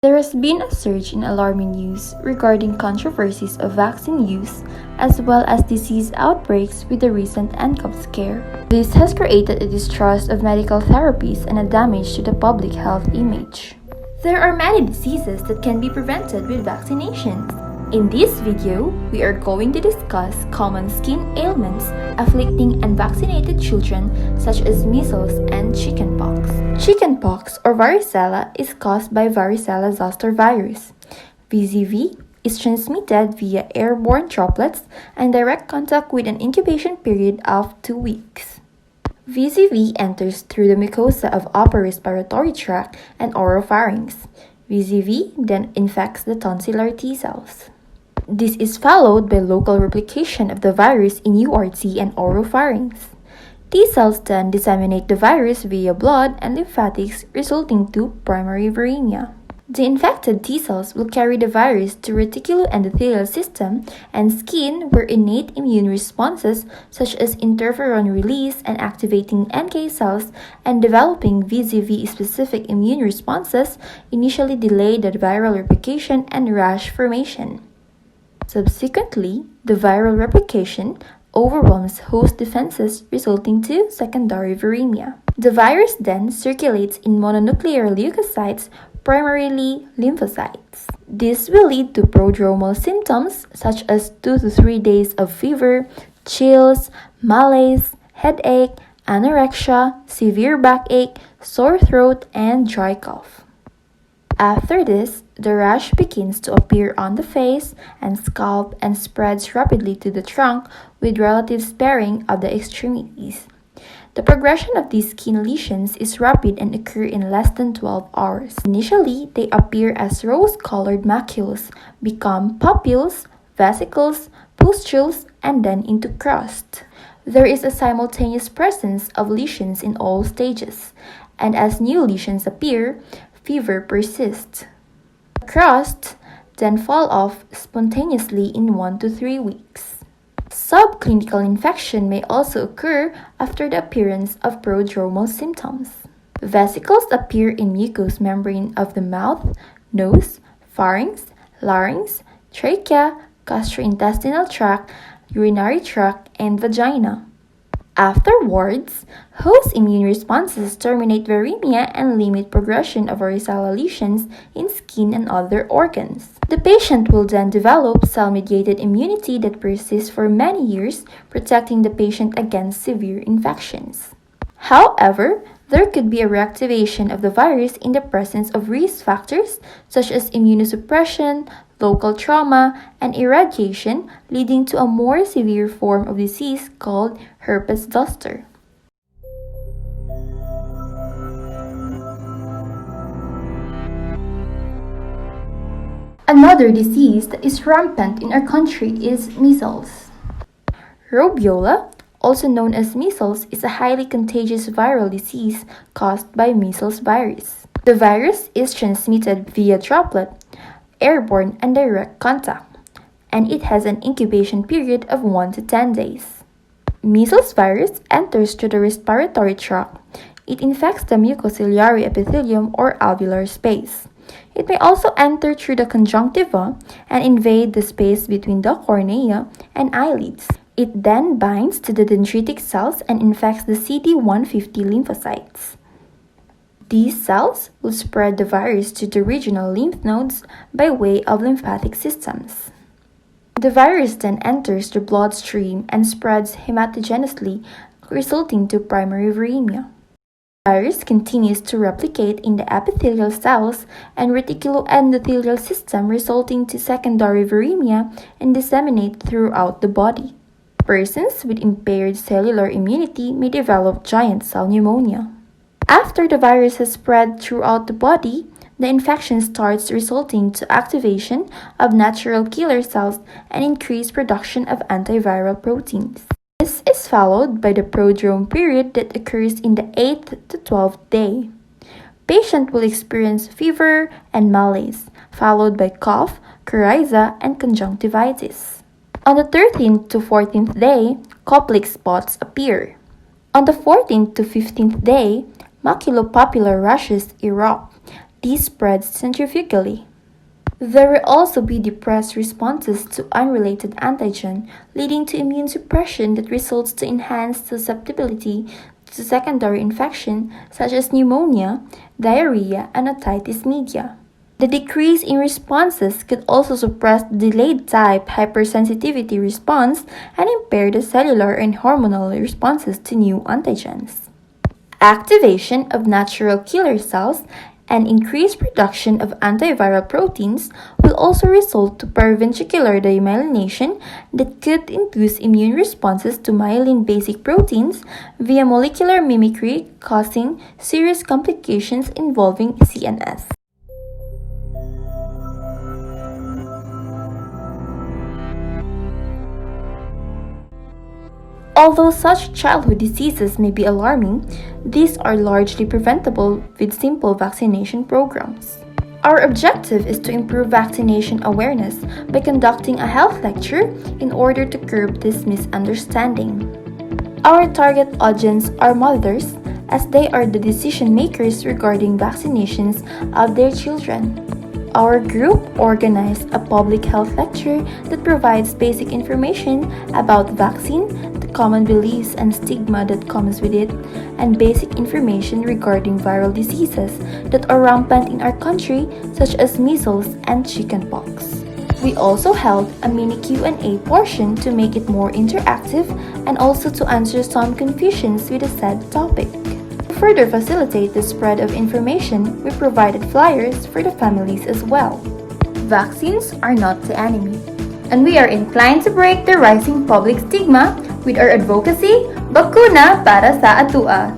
There has been a surge in alarming news regarding controversies of vaccine use as well as disease outbreaks with the recent NCOV scare. This has created a distrust of medical therapies and a damage to the public health image. There are many diseases that can be prevented with vaccinations. In this video, we are going to discuss common skin ailments afflicting unvaccinated children such as measles and chickenpox. Chickenpox or varicella is caused by varicella zoster virus. VZV is transmitted via airborne droplets and direct contact with an incubation period of 2 weeks. VZV enters through the mucosa of upper respiratory tract and oropharynx. VZV then infects the tonsillar T cells. This is followed by local replication of the virus in URT and oropharynx. T cells then disseminate the virus via blood and lymphatics, resulting to primary viremia. The infected T cells will carry the virus to reticuloendothelial system and skin, where innate immune responses such as interferon release and activating NK cells and developing VZV-specific immune responses initially delay the viral replication and rash formation. Subsequently, the viral replication overwhelms host defenses, resulting to secondary viremia. The virus then circulates in mononuclear leukocytes, primarily lymphocytes. This will lead to prodromal symptoms such as 2 to 3 days of fever, chills, malaise, headache, anorexia, severe backache, sore throat, and dry cough. After this, the rash begins to appear on the face and scalp and spreads rapidly to the trunk with relative sparing of the extremities. The progression of these skin lesions is rapid and occur in less than 12 hours. Initially, they appear as rose-colored macules, become papules, vesicles, pustules, and then into crust. There is a simultaneous presence of lesions in all stages, and as new lesions appear, fever persists. The crust then fall off spontaneously in 1 to 3 weeks. Subclinical infection may also occur after the appearance of prodromal symptoms. Vesicles appear in mucous membrane of the mouth, nose, pharynx, larynx, trachea, gastrointestinal tract, urinary tract, and vagina. Afterwards, host immune responses terminate viremia and limit progression of varicella lesions in skin and other organs. The patient will then develop cell-mediated immunity that persists for many years, protecting the patient against severe infections. However, there could be a reactivation of the virus in the presence of risk factors such as immunosuppression, local trauma, and irradiation, leading to a more severe form of disease called herpes zoster. Another disease that is rampant in our country is measles. Rubiola, also known as measles, is a highly contagious viral disease caused by Measles virus. The virus is transmitted via droplet, airborne, and direct contact, and it has an incubation period of 1 to 10 days. Measles virus enters through the respiratory tract. It infects the mucociliary epithelium or alveolar space. It may also enter through the conjunctiva and invade the space between the cornea and eyelids. It then binds to the dendritic cells and infects the CD150 lymphocytes. These cells will spread the virus to the regional lymph nodes by way of lymphatic systems. The virus then enters the bloodstream and spreads hematogenously, resulting to primary viremia. The virus continues to replicate in the epithelial cells and reticuloendothelial system, resulting to secondary viremia and disseminate throughout the body. Persons with impaired cellular immunity may develop giant cell pneumonia. After the virus has spread throughout the body, the infection starts, resulting to activation of natural killer cells and increased production of antiviral proteins. This is followed by the prodrome period that occurs in the 8th to 12th day. Patient will experience fever and malaise, followed by cough, coryza, and conjunctivitis. On the 13th to 14th day, Koplik spots appear. On the 14th to 15th day, maculopapular rashes erupt. This spreads centrifugally. There will also be depressed responses to unrelated antigen, leading to immune suppression that results to enhanced susceptibility to secondary infection such as pneumonia, diarrhea, and otitis media. The decrease in responses could also suppress the delayed type hypersensitivity response and impair the cellular and hormonal responses to new antigens. Activation of natural killer cells and increased production of antiviral proteins will also result to periventricular demyelination that could induce immune responses to myelin-basic proteins via molecular mimicry, causing serious complications involving CNS. Although such childhood diseases may be alarming, these are largely preventable with simple vaccination programs. Our objective is to improve vaccination awareness by conducting a health lecture in order to curb this misunderstanding. Our target audience are mothers, as they are the decision makers regarding vaccinations of their children. Our group organized a public health lecture that provides basic information about vaccine, the common beliefs and stigma that comes with it, and basic information regarding viral diseases that are rampant in our country, such as measles and chickenpox. We also held a mini Q&A portion to make it more interactive and also to answer some confusions with the said topic. To further facilitate the spread of information, we provided flyers for the families as well. Vaccines are not the enemy, and we are inclined to break the rising public stigma with our advocacy, Bakuna para sa atua.